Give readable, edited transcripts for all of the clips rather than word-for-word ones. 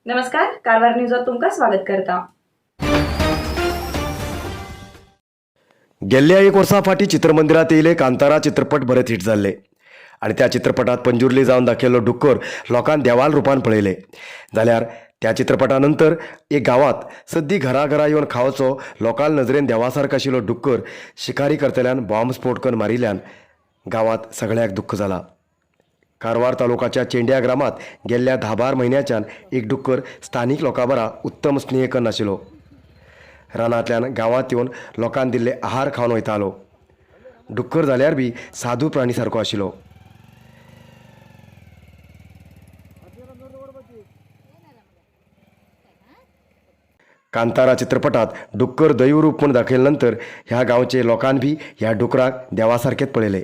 नमस्कार, कारवार न्यूजवर तुमका स्वागत करता। गेल्या एक वर्सा फाटी चित्रमंदिरात येयले कांतारा चित्रपट बरेच हिट जाल्ले आणि त्या चित्रपटात पंजुर्ली जावन दाखयल्लो डुक्कर लोकांक देवाल रुपान पळयले जाल्यार त्या चित्रपटानंतर एक गांवांत सद्दी घरा येवन खावचो लोकांक नजरेन देवासारको आशिल्लो डुक्कर शिकारी कर्तेल्यान बॉम्ब स्फोट करून मारिल्ल्यान गांवांत सगळ्याक दुख्ख जाला। कारवार तालुकाच्या चेंड्या ग्रामात गेल्ल्या 10-12 म्हयन्याच्यान एक डुक्कर स्थानीक लोकां बरा उत्तम स्नेह करून नाशिल्लो। रानांतल्यान गांवांत येवन लोकांक दिल्ले आहार खावन वयतालो। डुक्कर जाल्यार बी साधू प्राणी सारको आशिल्लो। कांतारा चित्रपटात डुक्कर दैवरूप म्हूण दाखयले नंतर ह्या गांवचे लोकांन बी ह्या डुकराक देवासारकेच पळयले।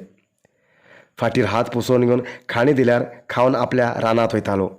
फाटीर हात पुसोवन घेवन खाणी दिल्यार खावन आपल्या रानांत वयतालो।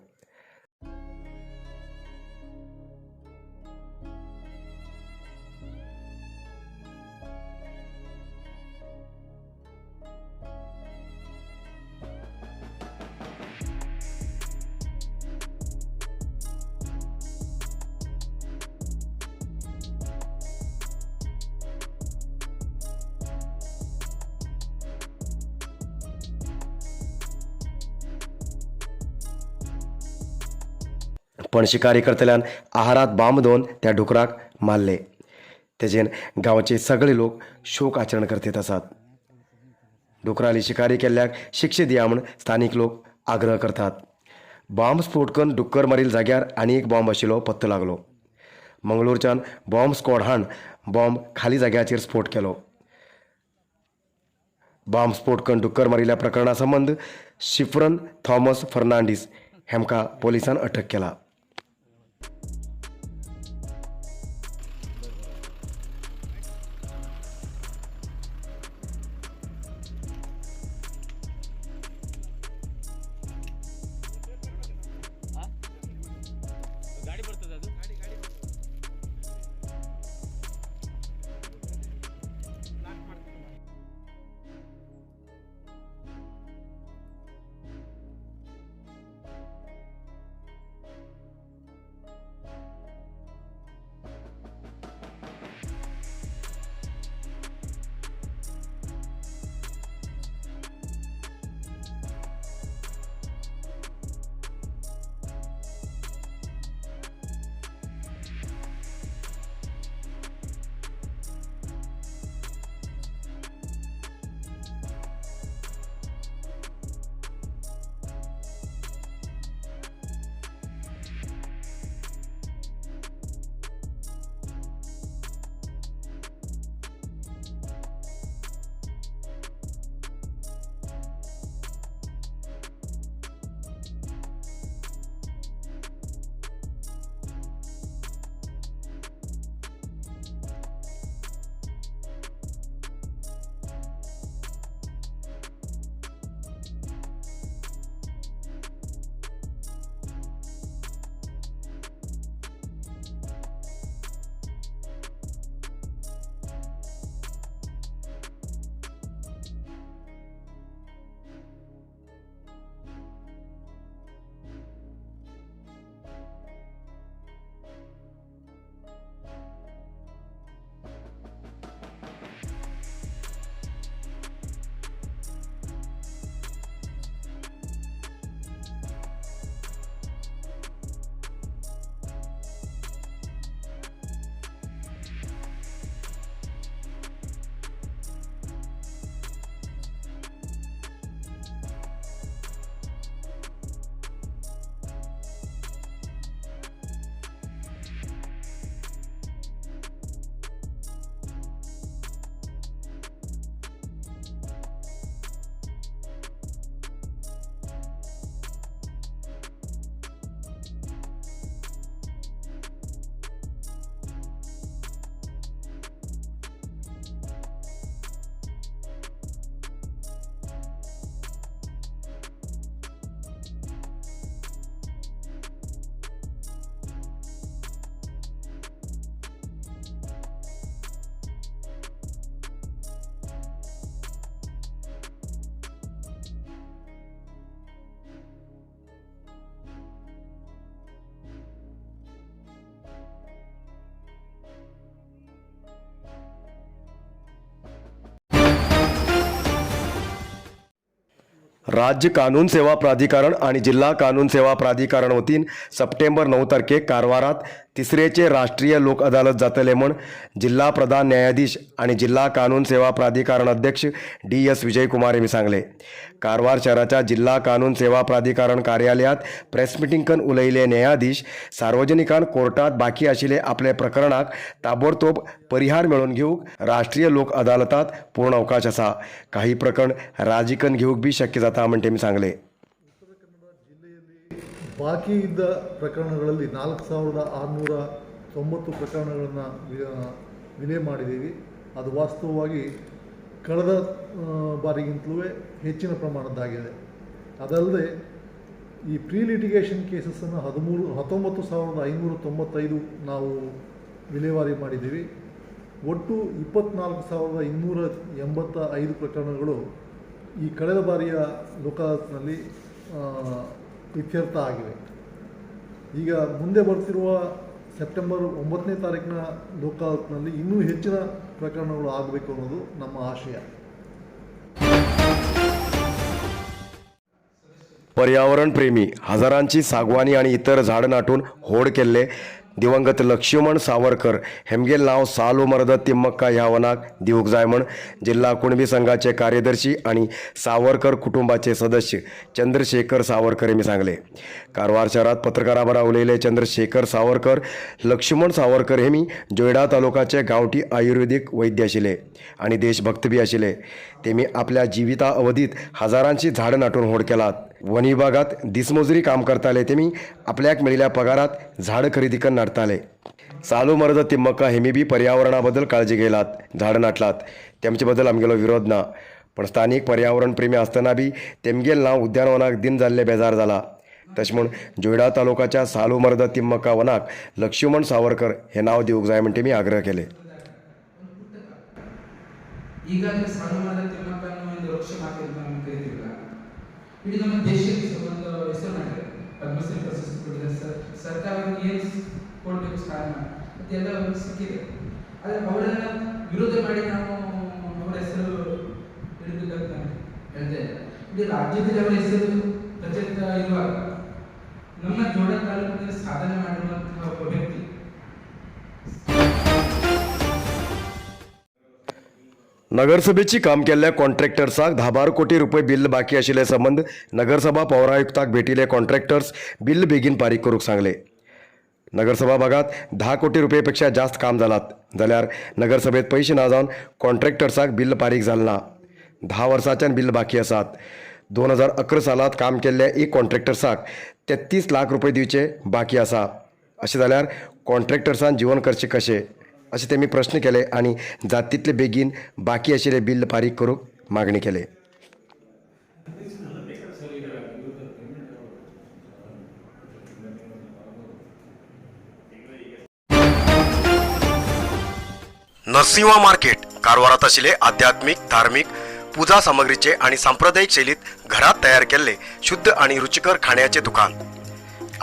पण शिकारी करतल्यान आहारात बांब दवन त्या डुकराक मारले। तेजेन गांवचे सगळे लोक शोक आचरण करतेत आसात। डुकराली शिकारी केल्ल्याक शिक्षा दिया म्हूण स्थानीक लोक आग्रह करतात। बॉम्ब स्फोट करून डुक्कर मारील जाग्यार आनी एक बॉम्ब आशिल्लो पत्तो लागलो। मंगळूरच्यान बॉम्ब स्क्वॉड हाण बॉम्ब खाली जाग्याचेर स्फोट केलो। बॉम्ब स्फोट करून डुक्कर मारिल्ल्या प्रकरणा संबंद शिफ्रन थॉमस फर्नांडीस हेमका पोलिसान अटक केला। राज्य कानून सेवा प्राधिकरण आणि जिल्हा कानून सेवा प्राधिकरण वतीन सप्टेंबर 9 तारखेक कारवारात तिसरेचे राष्ट्रीय लोक अदालत जातले म्हण जिल्हा प्रधान न्यायाधीश आणि जिल्हा कानून सेवा प्राधिकरण अध्यक्ष DS विजयकुमार यांनी सांगले. कारवार शहराच्या जिल्हा कानून सेवा प्राधिकरण कार्यालयात प्रेस मिटिंगकन उलयले न्यायाधीश सार्वजनिकान कोर्टात बाकी आशिल्ले आपले प्रकरणाक ताबडतोब परिहार मेळोवन घेवंक राष्ट्रीय लोक अदालतात पूर्ण अवकाश आसा. काही प्रकरण राजीकन घेवंक बी शक्य जाता म्हण तेमी सांगले. ಬಾಕಿ ಇದ್ದ ಪ್ರಕರಣಗಳಲ್ಲಿ 4690 ಪ್ರಕರಣಗಳನ್ನು ವಿಲೆ ಮಾಡಿದ್ದೀವಿ. ಅದು ವಾಸ್ತವವಾಗಿ ಕಳೆದ ಬಾರಿಗಿಂತಲೂ ಹೆಚ್ಚಿನ ಪ್ರಮಾಣದ್ದಾಗಿದೆ. ಅದಲ್ಲದೆ ಈ ಪ್ರೀ ಲಿಟಿಗೇಷನ್ ಕೇಸಸನ್ನು 19,595 ನಾವು ವಿಲೇವಾರಿ ಮಾಡಿದ್ದೀವಿ. ಒಟ್ಟು 24,285 ಪ್ರಕರಣಗಳು ಈ ಕಳೆದ ಬಾರಿಯ ಲೋಕಾಯುಕ್ತನಲ್ಲಿ ಇತ್ಯರ್ಥ ಆಗಿವೆ. ಈಗ ಮುಂದೆ ಬರ್ತಿರುವ ಸೆಪ್ಟೆಂಬರ್ 9ನೇ ತಾರೀಕಿನ ಲೋಕಾಯುಕ್ತನಲ್ಲಿ ಇನ್ನೂ ಹೆಚ್ಚಿನ ಪ್ರಕರಣಗಳು ಆಗಬೇಕು ಅನ್ನೋದು ನಮ್ಮ ಆಶಯ. पर्यावरण प्रेमी हजारांची सागवानी आणि इतर झाड नाटून होड केल्ले दिवंगत लक्ष्मण सावरकर हेमगेल नाव सालू मरद तिम्मक्का ह्या वनाक दिवूंक जाय म्हण जिल्हा कुणबी संघाचे कार्यदर्शी आणि सावरकर कुटुंबाचे सदस्य चंद्रशेखर सावरकर यांनी सांगले. कारवार शहरात पत्रकारां बरोबर उलयले चंद्रशेखर सावरकर लक्ष्मण सावरकर हेमी जोयडा तालुकाचे गांवठी आयुर्वेदिक वैद्य आशिल्ले आणि देशभक्त बी आशिल्ले. तेमी आपल्या जिविता अवधीत हजारांची झाड नाटून होड केलात. वन विभागात दिसमजुरी काम करताले तेमी आपल्याक मेळिल्ल्या पगारात झाड खरेदी करून नाटताले. सालू मरद तिम्मक्का हेमी बी पर्यावरणाबद्दल काळजी घेयलात, झाड नाटलात. तेमचे बद्दल आमगेलो विरोध ना, पण स्थानिक पर्यावरण प्रेमी आसतना बी तेमगेल नांव उद्यानवनाक दिन जाल्ले बेजार जाला. तशें म्हूण जोयडा तालुकाच्या सालू मरद तिम्मक्का वनाक लक्ष्मण सावरकर हे नाव दिवूंक जाय म्हण तेमी आग्रह केले. ಈಗಾಗಲೇ ಸಾಲುಮರದ ತಿಮ್ಮಕ್ಕನ್ನು ಒಂದು ವೃಕ್ಷ ಮಾತೆಯನ್ನು ನಾವು ಕರೀತೀವಲ್ಲ, ಇಡೀ ನಮ್ಮ ದೇಶಕ್ಕೆ ಒಂದು ಹೆಸರು ಮಾಡಿದೆ, ಪದ್ಮಶ್ರೀ ಪ್ರಶಸ್ತಿ ಕೊಟ್ಟಿದೆ. ಸರ್ಕಾರಕ್ಕೆ ಏನು ಕೊಡಬೇಕು ಸ್ಥಾನ ಅದೆಲ್ಲ ಅವ್ರಿಗೆ ಸಿಕ್ಕಿದೆ. ಆದರೆ ಅವರೆಲ್ಲ ವಿರೋಧ ಮಾಡಿ ನಾವು ಅವರ ಹೆಸರು ಹಿಡಿದಿಲ್ಲ ಅಂತ ಹೇಳ್ತೇವೆ. ಇಡೀ ರಾಜ್ಯದಲ್ಲಿ ಅವರ ಹೆಸರು ಪ್ರಚಲಿತ ಇರುವಾಗ ನಮ್ಮ ಜೋಡ ತಾಲೂಕಿನಲ್ಲಿ ಸಾಧನೆ ಮಾಡಿರುವಂತಹ ಒಬ್ಬ ವ್ಯಕ್ತಿ नगरसभेची काम केल्ल्या कॉन्ट्रॅक्टर्साक 10-12 कोटी रुपये बिल बाकी आशिल्ले संबंद नगरसभा पौरायुक्ताक भेटिल्ले कॉन्ट्रॅक्टर्स बिल बेगीन फारीक करूंक सांगले. नगरसभा भागात 10 कोटी रुपयेपेक्षा जास्त काम जालात जाल्यार नगरसभेत पैसे ना जावन कॉन्ट्रॅक्टर्साक बिल फारीक जालें ना. 10 वर्सांच्यान बिल बाकी आसात. 2011 सालांत काम केल्ल्या एक कॉन्ट्रॅक्टर्साक 33 लाख रुपये दिवचे बाकी आसा. अशें जाल्यार कॉन्ट्रॅक्टर्सान जीवन करचें कशें अशें तेमी प्रश्न केले आणि जात तितले बेगीन बाकी आशिल्ले बिल फारीक करूंक मागणी केली. नरसिंहा मार्केट कारवारात आशिल्ले आध्यात्मिक धार्मिक पूजा सामग्रीचे आणि सांप्रदायिक शैलीत घरात तयार केल्ले शुद्ध आणि रुचिकर खाण्याचे दुकान.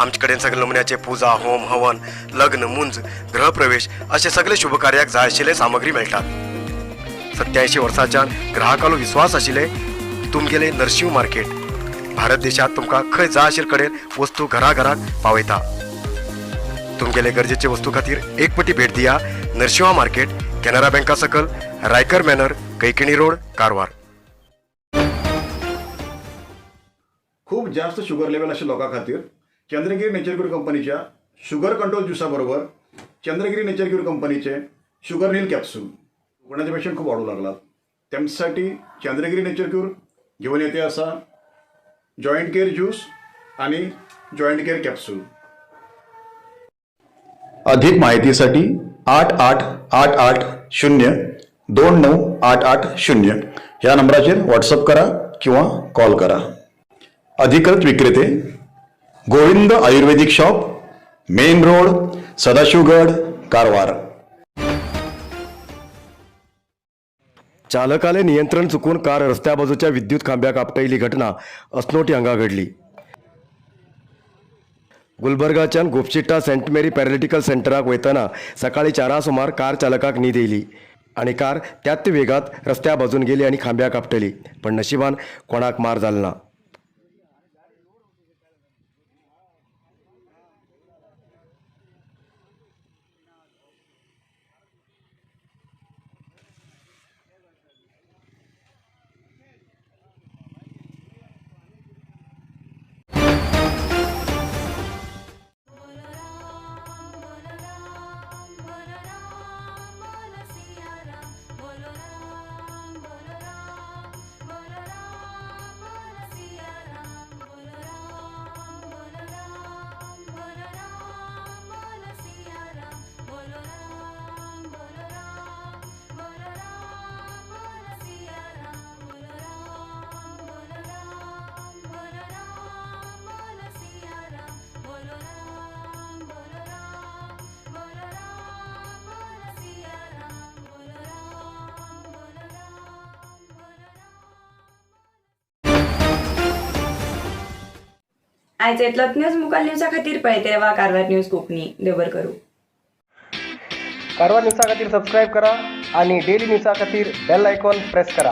आमचे कडेन सगळे नमुन्याचे पूजा होम हवन लग्न मुंज गृहप्रवेश असे सगळे शुभ कार्याक जाय आशिल्ले सामग्री मेळटात. 87 वर्सांच्यान ग्राहकालो विश्वास आशिल्ले तुमगेले नरसिंह मार्केट भारत देशात तुमकां खंय जाय आशिल्ले कडेन वस्तू घराघराक पावयता. तुमगेले गरजेचे वस्तू खातीर एक पटी भेट दिया. नरसिंहा मार्केट कॅनरा बँका सकल रायकर मॅनर कैकिणी रोड कारवार. खूप जास्त शुगर लेवल अशा लोकां खातीर चंद्रगिरी नेचर क्यूर कंपनीच्या शुगर कंट्रोल ज्युसाबरोबर चंद्रगिरी नेचर क्यूर कंपनीचे शुगर नील कॅप्सूल कोणाचे पेशंट खूप वाढू लागलात. त्यांच्यासाठी चंद्रगिरी नेचर क्यूर घेऊन येते असा जॉईंट केअर ज्यूस आणि जॉईंट केअर कॅप्सूल. अधिक माहितीसाठी 8888029880 या नंबराचेर व्हॉट्सअप करा किंवा कॉल करा. अधिकृत विक्रेते Govind Ayurvedic shop main road Sadashivgad Karwar. चालकाले नियंत्रण चुकून कार रस्त्या बाजूच्या विद्युत खांब्याक आपटयली घटना अस्नोटी हांगा घडली. गुलबर्गाच्यान गोपचिट्टा सेंट मेरी पॅरालिटिकल सेंटराक वयतना सकाळी 4 सुमार कार चालकाक न्हीद येयली आणि कार त्याच वेगात रस्त्या बाजून गेली आणि खांब्याक आपटली, पण नशिबान कोणाक मार जालो ना. आयज येतलोच न्यूज मुखार न्यूजा खातीर पळयते रावा कारवार न्यूज कोंकणी. देव बरें करूं. कारवार न्यूजा खातीर सबस्क्राईब करा आणि डेली न्यूजा खातीर बेल आयकॉन प्रेस करा.